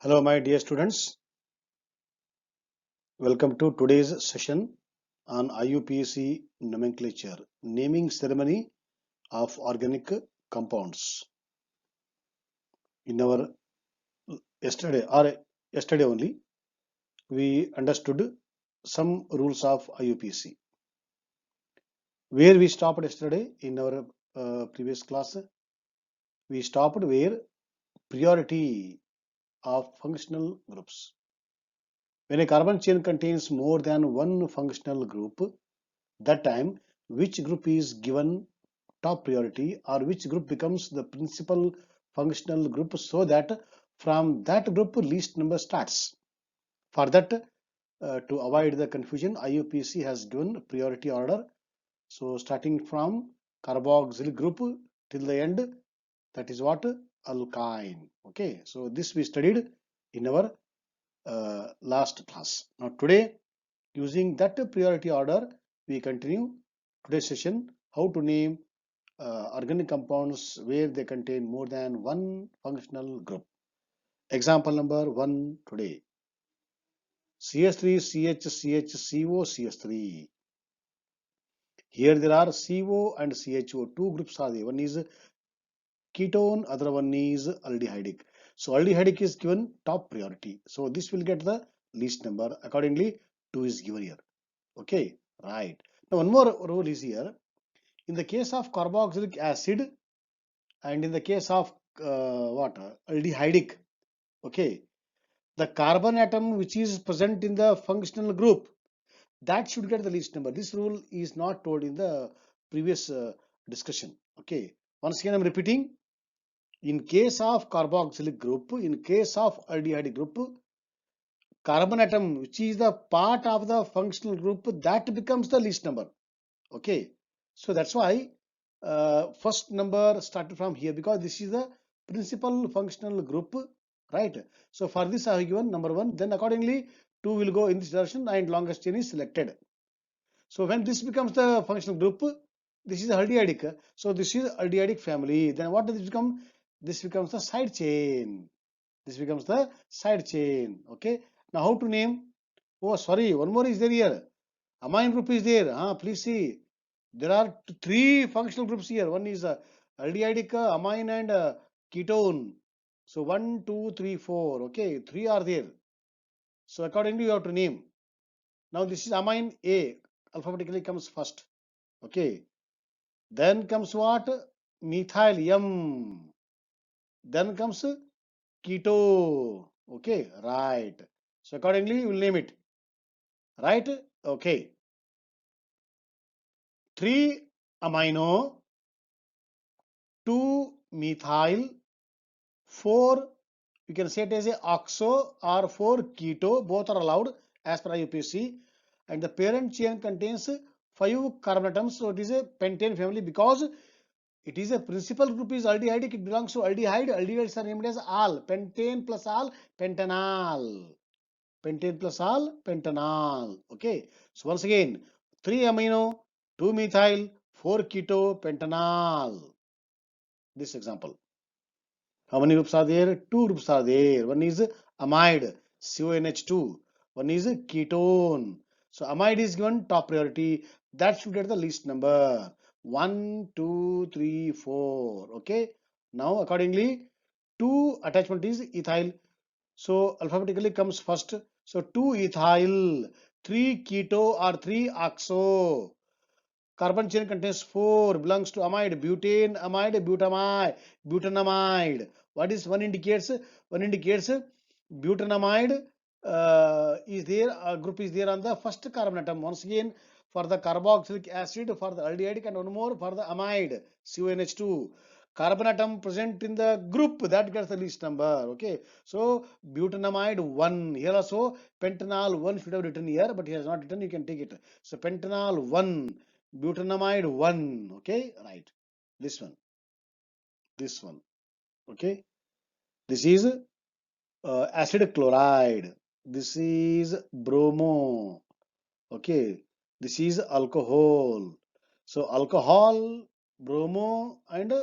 Hello, my dear students. Welcome to today's session on IUPAC nomenclature, naming ceremony of organic compounds. In our yesterday only, we understood some rules of IUPAC. Where we stopped yesterday in our previous class, we stopped where priority of functional groups. When a carbon chain contains more than one functional group, that time which group is given top priority or which group becomes the principal functional group, so that from that group least number starts. For that, to avoid the confusion, IUPAC has given priority order. So starting from carboxyl group till the end, that is what? Alkyne. Okay, so this we studied in our last class. Now today, using that priority order, we continue today's session how to name organic compounds where they contain more than one functional group. Example number 1 today. CH3, CH, CH, CO, CH3. Here there are CO and CHO. Two groups are there. One is ketone, other one is aldehydic. So aldehydic is given top priority. So this will get the least number. Accordingly, 2 is given here. Okay, right. Now one more rule is here. In the case of carboxylic acid and in the case of aldehydic, okay, the carbon atom which is present in the functional group, that should get the least number. This rule is not told in the previous discussion. Okay, once again I'm repeating. In case of carboxylic group, in case of aldehydic group, carbon atom which is the part of the functional group, that becomes the least number. Okay, so that's why first number started from here, because this is the principal functional group, right? So for this I have given number 1, then accordingly 2 will go in this direction and longest chain is selected. So when this becomes the functional group, this is aldehydic, so this is aldehydic family. Then what does it become? This becomes the side chain. This becomes the side chain. Okay, now how to name? Oh sorry, one more is there here. Amine group is there. Please see, there are 3 functional groups here. One is aldehydic, amine and ketone. So 1, 2, 3, 4. Okay, 3 are there. So accordingly you have to name. Now this is amine A. Alphabetically comes first. Okay. Then comes what? Methyl M. Then comes keto. Okay, right. So accordingly you will name it. Right? Okay. 3 amino, 2 methyl, 4 you can say it as a oxo or 4 keto, both are allowed as per IUPAC, and the parent chain contains 5 carbon atoms. So it is a pentane family because it is a principal group is aldehydic, it belongs to aldehyde. Aldehydes are named as al, pentane plus al, pentanal. Pentane plus al, pentanal. Okay, so once again 3 amino, 2 methyl, 4 keto, pentanal. This example. How many groups are there? 2 groups are there. One is amide, CONH2. One is ketone. So amide is given top priority. That should get the least number. 1, 2, 3, 4. Okay. Now accordingly, 2 attachment is ethyl. So alphabetically comes first. So 2 ethyl, 3 keto or 3 oxo. Carbon chain contains 4, belongs to amide, butane, amide, butamide, butanamide. What is one indicates? One indicates butanamide is there, a group is there on the first carbon atom. Once again, for the carboxylic acid, for the aldehydic, and one more for the amide, CONH2. Carbon atom present in the group, that gets the least number. Okay, so butanamide 1. Here also pentanal 1 should have written here, but he has not written. You can take it. So pentanal 1. Butanamide 1. Okay, right. This one. Okay, this is acid chloride. This is bromo. Okay, this is alcohol. So alcohol, bromo, and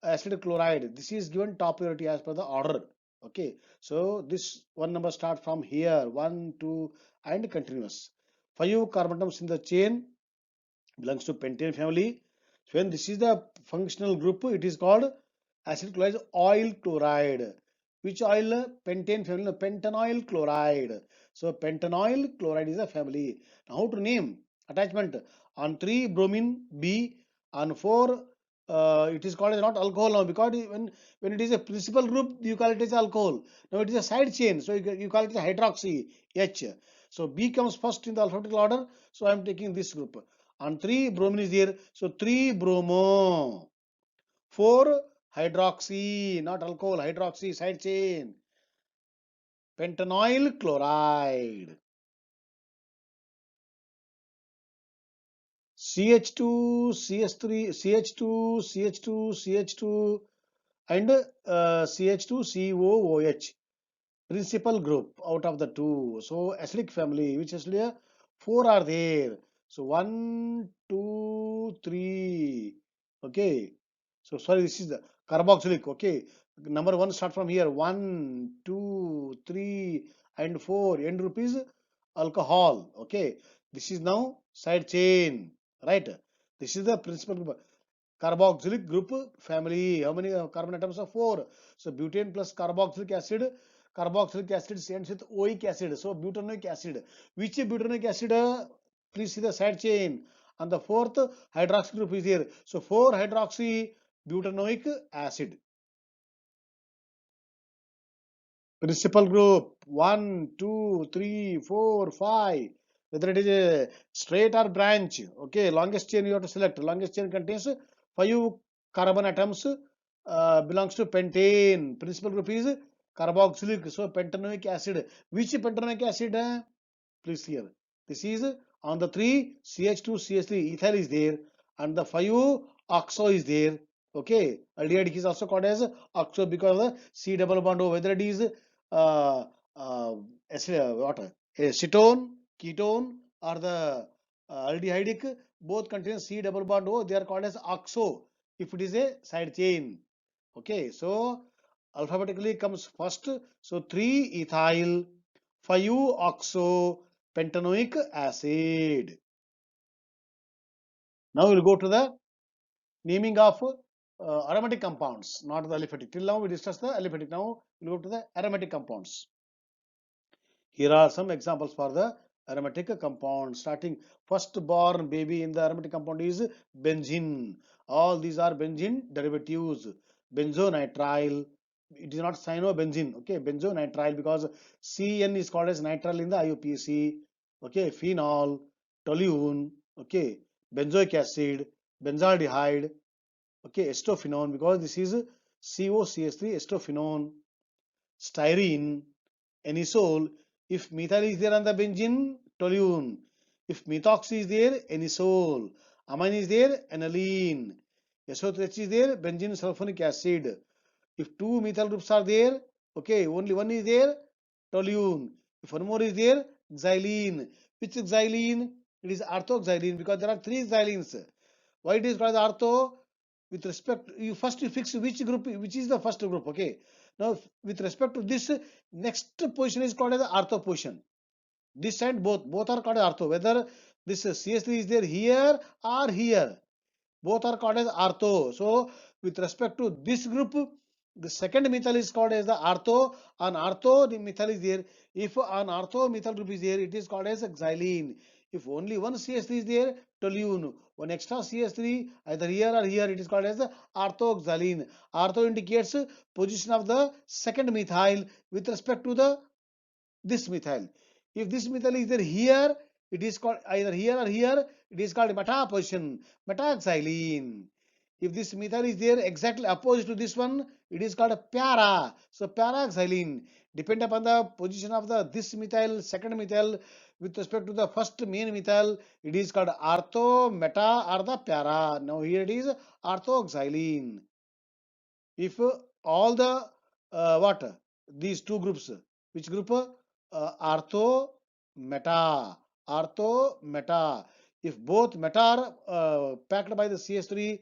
acid chloride. This is given top priority as per the order. Okay, so this one number start from here, 1, 2, and continuous. 5 carbon atoms in the chain belongs to pentane family. So when this is the functional group, it is called acid chloride oil chloride. Which oil? Pentane family, no, pentanoyl chloride. So pentanoyl chloride is a family. Now how to name? Attachment on 3 bromine B, on 4 it is called as not alcohol now, because when it is a principal group you call it as alcohol. Now it is a side chain, so you call it as hydroxy H. So B comes first in the alphabetical order, so I am taking this group. And 3 bromine is there, so 3 bromo. 4 hydroxy, not alcohol, hydroxy side chain, pentanoyl chloride. CH2, CH3, CH2, CH2, CH2, and CH2COOH, principal group out of the two. So acidic family, which is there? 4 are there. So 1, 2, 3. Okay. So sorry, this is the carboxylic. Okay. Number 1 start from here. 1, 2, 3, and 4. End group is alcohol. Okay. This is now side chain. Right. This is the principal group. Carboxylic group family. How many carbon atoms are? 4. So butane plus carboxylic acid. Carboxylic acid ends with oic acid. So butanoic acid. Which butanoic acid? Please see the side chain. And the fourth hydroxy group is here. So 4 hydroxy butanoic acid. Principal group 1, 2, 3, 4, 5. Whether it is a straight or branch. Okay, longest chain you have to select. Longest chain contains 5 carbon atoms, belongs to pentane. Principal group is carboxylic. So pentanoic acid. Which pentanoic acid? Please here. This is on the 3 CH2 CH3 ethyl is there, and the 5 oxo is there. Okay, aldehyde is also called as oxo because of the C double bond O. Whether it is uh, uh, what acetone, ketone, or the aldehydic, both contain C double bond O. They are called as oxo if it is a side chain. Okay, so alphabetically comes first. So 3 ethyl, 5 oxo pentanoic acid. Now we'll go to the naming of aromatic compounds, not the aliphatic. Till now we discussed the aliphatic. Now we'll go to the aromatic compounds. Here are some examples for the aromatic compound. Starting first born baby in the aromatic compound is benzene. All these are benzene derivatives. Benzonitrile. It is not cyanobenzene. Okay, benzonitrile because CN is called as nitrile in the IUPAC. Okay, phenol, toluene. Okay, benzoic acid, benzaldehyde. Okay, estophenone because this is COCH3 estophenone, styrene, anisole. If methyl is there on the benzene, toluene. If methoxy is there, anisole. Amine is there, aniline. SO3H is there, benzene sulfonic acid. If two methyl groups are there, okay, only one is there, toluene. If one more is there, xylene. Which xylene? It is orthoxylene because there are 3 xylenes. Why it is called ortho? With respect, you fix which group, which is the first group. Okay. Now with respect to this, next position is called as the ortho position. This and both are called as ortho. Whether this CH3 is there here or here, both are called as ortho. So with respect to this group, the second methyl is called as the ortho. On ortho the methyl is there. If an ortho methyl group is there, it is called as xylene. If only one CH3 is there, toluene. One extra CH3 either here or here, it is called as the orthoxylene. Ortho indicates position of the second methyl with respect to the this methyl. If this methyl is there here, it is called either here or here, it is called meta position, metaxylene. If this methyl is there exactly opposite to this one, it is called a para. So paraxylene. Depend upon the position of the this methyl, second methyl with respect to the first main methyl, it is called ortho, meta, or the para. Now here it is orthoxylene. If all the what these two groups, which group? Ortho, meta, ortho, meta. If both meta are packed by the CH3,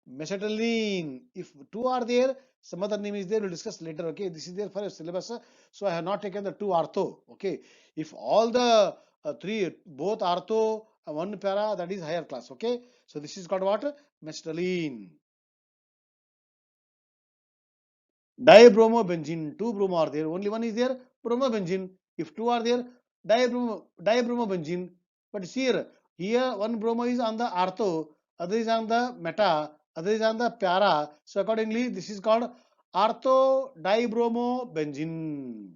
mesitylene. If two are there, some other name is there, we'll discuss later. Okay, this is there for a syllabus, so I have not taken the two ortho. Okay, if all the three, both ortho and one para, that is higher class. Okay, so this is called what? Mesitylene. Dibromobenzene, two bromo are there, only one is there, bromobenzene. If two are there, dibromobenzene. But see here one bromo is on the ortho, other is on the meta, other is on the para. So accordingly, this is called ortho dibromobenzene,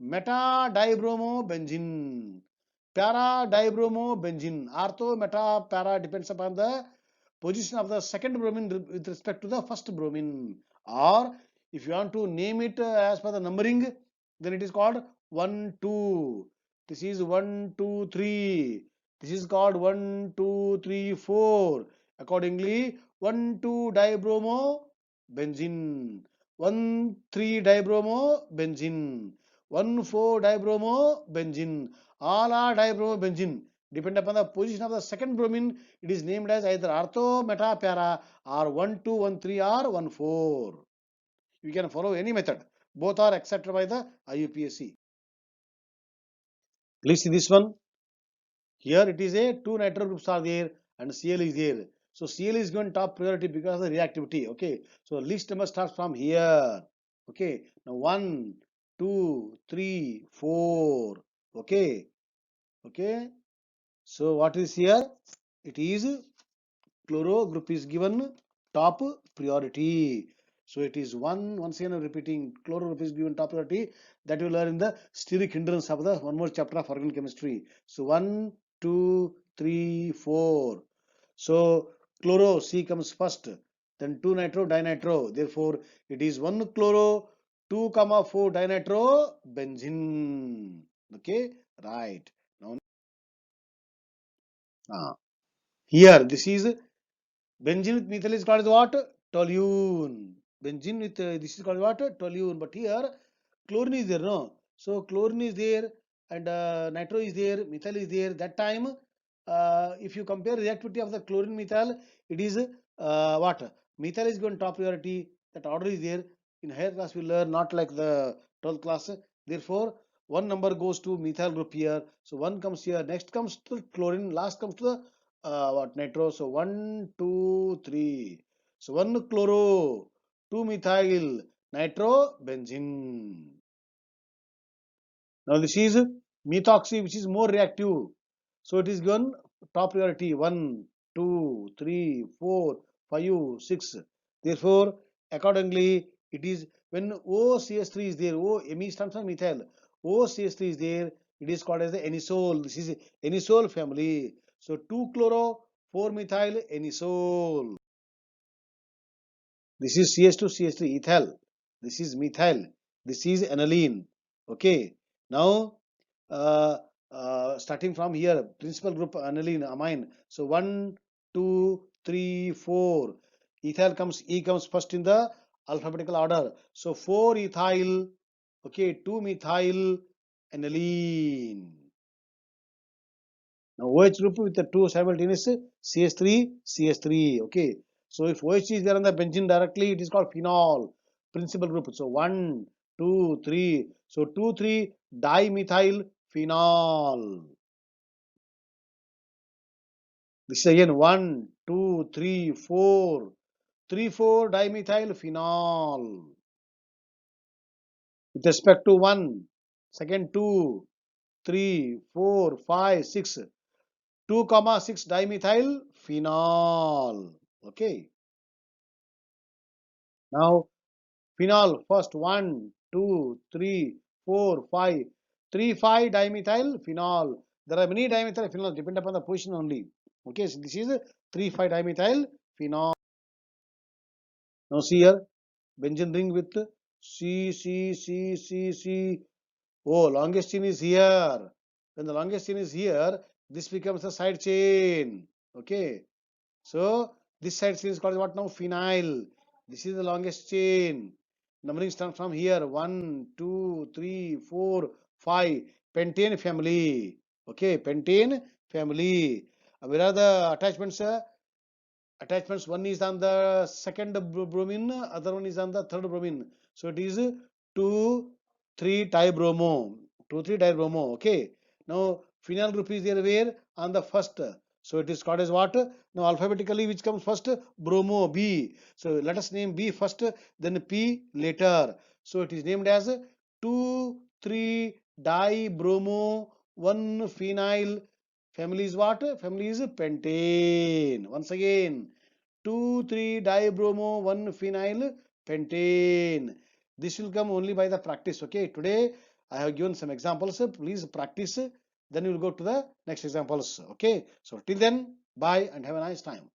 meta dibromobenzene, para dibromobenzene. Ortho, meta, para depends upon the position of the second bromine with respect to the first bromine. Or if you want to name it as per the numbering, then it is called 1, 2. This is 1, 2, 3. This is called 1, 2, 3, 4. Accordingly, 1, 2 dibromo benzene, 1, 3 dibromo benzene, 1, 4 dibromo benzene. All are dibromo benzene. Depend upon the position of the second bromine, it is named as either ortho, meta, para, or 1, 2, 1, 3, or 1, 4. You can follow any method. Both are accepted by the IUPAC. Please see this one. Here it is a two nitro groups are there and Cl is there. So Cl is given top priority because of the reactivity. Okay. So least number starts from here. Okay. Now 1, 2, 3, 4. Okay. Okay. So what is here? It is chloro group is given top priority. So it is once again I'm repeating, chloro group is given top priority. That you learn in the steric hindrance of the one more chapter of organic chemistry. So 1, 2, 3, 4. So chloro C comes first, then 2 nitro dinitro. Therefore, it is 1 chloro 2, 4 dinitro benzene. Okay, right. Now here this is benzene with methyl is called what? Toluene. Benzene with this is called what? Toluene. But here chlorine is there, no? So chlorine is there and nitro is there, methyl is there. That time, if you compare reactivity of the chlorine methyl, it is what? Methyl is given top priority. That order is there. In higher class, we learn not like the 12th class. Therefore, one number goes to methyl group here. So one comes here. Next comes to chlorine. Last comes to the what nitro. So 1, 2, 3. So 1 chloro, 2 methyl, nitro benzene. Now this is methoxy, which is more reactive. So it is given top priority 1, 2, 3, 4, 5, 6. Therefore, accordingly, it is when OCH3 is there, Me stands for methyl. OCH3 is there, it is called as the anisole. This is anisole family. So 2 chloro, 4 methyl, anisole. This is CH2, CH3, ethyl. This is methyl. This is aniline. Okay. Now, starting from here, principal group aniline, amine. So 1, 2, 3, 4. Ethyl comes, E comes first in the alphabetical order. So 4 ethyl, okay, 2 methyl aniline. Now OH group with the two simultaneous CH3, CH3. Okay. So if OH is there on the benzene directly, it is called phenol, principal group. So 1, 2, 3. So 2, 3 dimethyl phenol. This is again 1, 2, 3, 4. 3, 4 dimethyl phenol. With respect to 1, second 2, 3, 4, 5, 6. 2, 6 dimethyl phenol. Okay. Now phenol first 1, 2, 3, 4, 5. 3, 5 dimethyl phenol. There are many dimethyl phenols depend upon the position only. Okay, so this is 3, 5 dimethyl phenol. Now see here benzene ring with C, C, C, C, C. Oh, longest chain is here. When the longest chain is here, this becomes a side chain. Okay. So this side chain is called what now? Phenyl. This is the longest chain. Numbering starts from here 1, 2, 3, 4, 5. Pentane family. Okay, pentane family. Where are the attachments? attachments. One is on the second bromine, other one is on the third bromine. So it is 2,3-dibromo. 2,3-dibromo. Okay. Now phenyl group is there where? On the first. So it is called as what? Now alphabetically which comes first? Bromo, B. So let us name B first, then P later. So it is named as 2,3-dibromo 1-phenyl. Family is what? Family is pentane. Once again, 2,3-dibromo 1-phenyl pentane. This will come only by the practice. Okay. Today I have given some examples. Please practice. Then we will go to the next examples. Okay. So till then, bye and have a nice time.